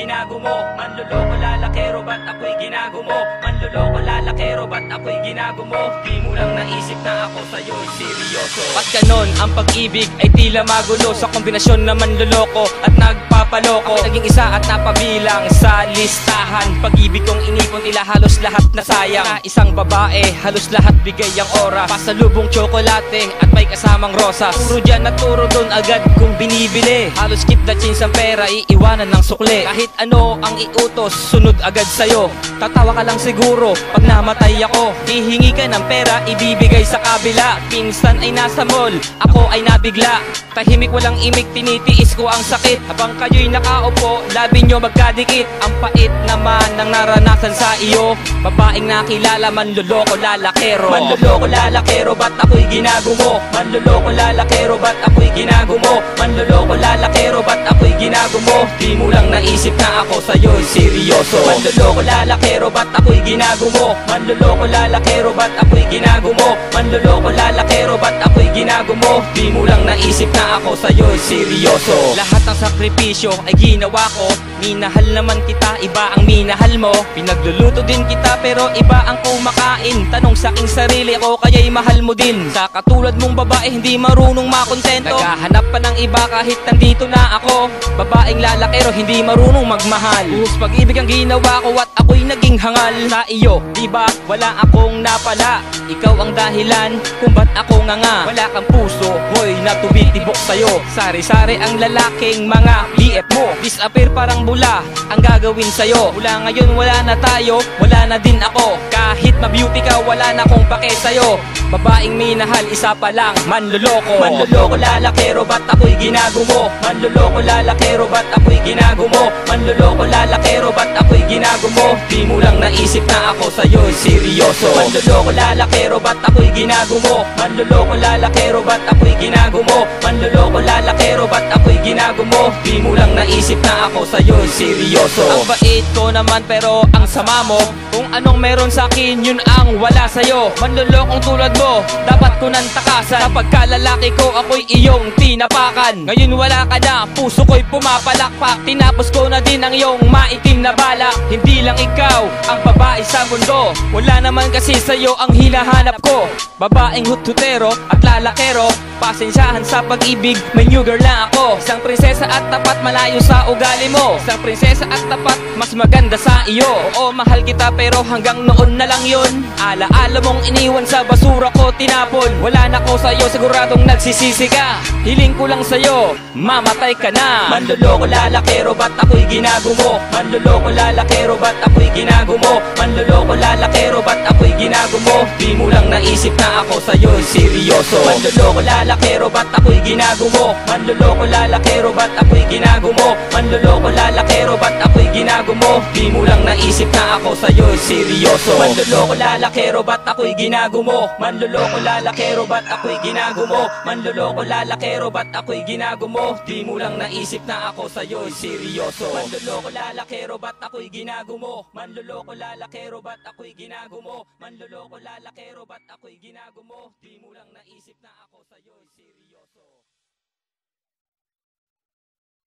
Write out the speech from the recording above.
ginago mo? Manloloko lalakero, ba't ako'y ginago mo? Manloloko lalakero, ba't ako'y ginago mo? Di mo lang naisip na ako sa'yo'y seryoso. At ganon, ang pag-ibig ay tila magulo sa kombinasyon na manloloko at nagpapaloko. Ako naging isa at napabilang sa listahan. Pag-ibig kong inipon tila halos lahat na sayang. Na isang babae, halos lahat bigay ang oras. Pasalubong tsokolate at may kasamang rosas. Puro dyan at turo dun agad kung binibili. Halos keep the change ang pera, iiwanan ng sukli. Kahit ano ang iutos, sunod agad sa'yo. Tatawa ka lang siguro pag namatay ako. Hihingi ka ng pera, ibibigay sa kabila. Pinsan ay nasa mall, ako ay nabigla. Tahimik walang imik, tinitiis ko ang sakit. Habang kayo'y nakaupo, labi nyo magkadikit. Ang pait naman ng naranasan sa iyo. Babaeng nakilala, manloloko lalakero. Manloloko lalakero, ba't ako'y ginago mo? Manloloko lalakero, ba't ako'y ginago mo? Manloloko lalakero, ba't ako'y ginago mo? Di mo lang naisip na ako sa'yo'y seryoso. Manloloko lalakero, ba't ako'y ginago mo? Manloloko lalakero, ba't ako'y ginago mo? Manloloko lalakero, ba't ako'y ginago mo? Di mo lang naisip na ako sa'yo'y seryoso. Lahat ng sakripisyo ay ginawa ko. Minahal naman kita, iba ang minahal mo. Pinagluluto din kita pero iba ang kumakain. Tanong sa aking sarili ko, kaya'y mahal mo din. Sa katulad mong babae hindi marunong makontento. Naghahanap pa ng iba kahit nandito na ako. Babaeng lalakero hindi marunong magmahal. Buhos pag-ibig ang ginawa ko at ako'y naging hangal sa iyo. Diba wala akong napala, ikaw ang dahilan kung ba't ako nga. Wala kang puso, hoy natubitibok sa'yo. Sari-sari ang lalaking mga BF mo. Disappear parang bula ang gagawin sa'yo. Mula ngayon wala na tayo, wala na din ako. Kahit ma-beauty ka, wala na kong pake sa'yo. Babaeng minahal, isa pa lang, manloloko. Manloloko lalakero, ba't ako'y ginago mo? Manloloko lalakero, ba't ako'y ginago mo? Manloloko lalakero, ba't ako'y ginago mo? Di mo lang naisip na ako sa'yo'y seryoso. Manloloko lalakero, ba't ako'y ginago mo? Manloloko lalakero, ba't ako'y ginago mo? Manloloko lalakero, ba't ako'y ginago mo? Di mo lang naisip na ako sa'yo'y seryoso. Ang bait ko naman pero ang sama mo. Kung anong meron sa'kin, yun ang wala sa'yo. Manlolokong tulad mo, dapat ko nang takasan. Kapag kalalaki ko, ako'y iyong tinapakan. Ngayon wala ka na, puso ko'y pumapalakpak. Tinapos ko na din ang iyong maitim na balak. Hindi lang ikaw ang babae sa mundo, wala naman kasi sa'yo ang hinahanap ko. Babaeng hututero at lalakero, pasensyahan sa pag-ibig, may new girl na ako. Isang prinsesa at tapat, malayo sa ugali mo. Isang prinsesa at tapat, mas maganda sa iyo. Oo, mahal kita pero hanggang noon na lang yun. Alaala mong iniwan sa basura ko tinapon. Wala na ko sa'yo, siguradong nagsisisi ka. Hiling ko lang sa'yo, mamatay ka na. Manloloko lalakero, ba't ako'y ginago mo? Manloloko lalakero, ba't ako'y ginago mo? Manloloko lalakero, ba't ako'y ginago mo? Di mo lang naisip na ako sa'yo'y seryoso. Manloloko lalakero, ba't ako'y ginago mo? Manloloko lalakero, ba't ako'y ginago mo? Manloloko lalakero, ba't ako'y ginago mo? Di mo lang naisip na ako sa'yo'y seryoso. Manloloko lalakero, ba't ako'y ginago mo? Manloloko lalakero, ba't ako'y ginago mo? Manloloko lalakero, ba't ako'y ginago mo? Di mo lang naisip na ako sa'yo'y seryoso. Manloloko lalakero, ba't ako'y ginago mo? Manloloko lalakero, ba't ako'y ginago mo? Manloloko lalakero, ba't ako'y ginago mo? Di mo lang naisip na ako sa'yo'y seryoso.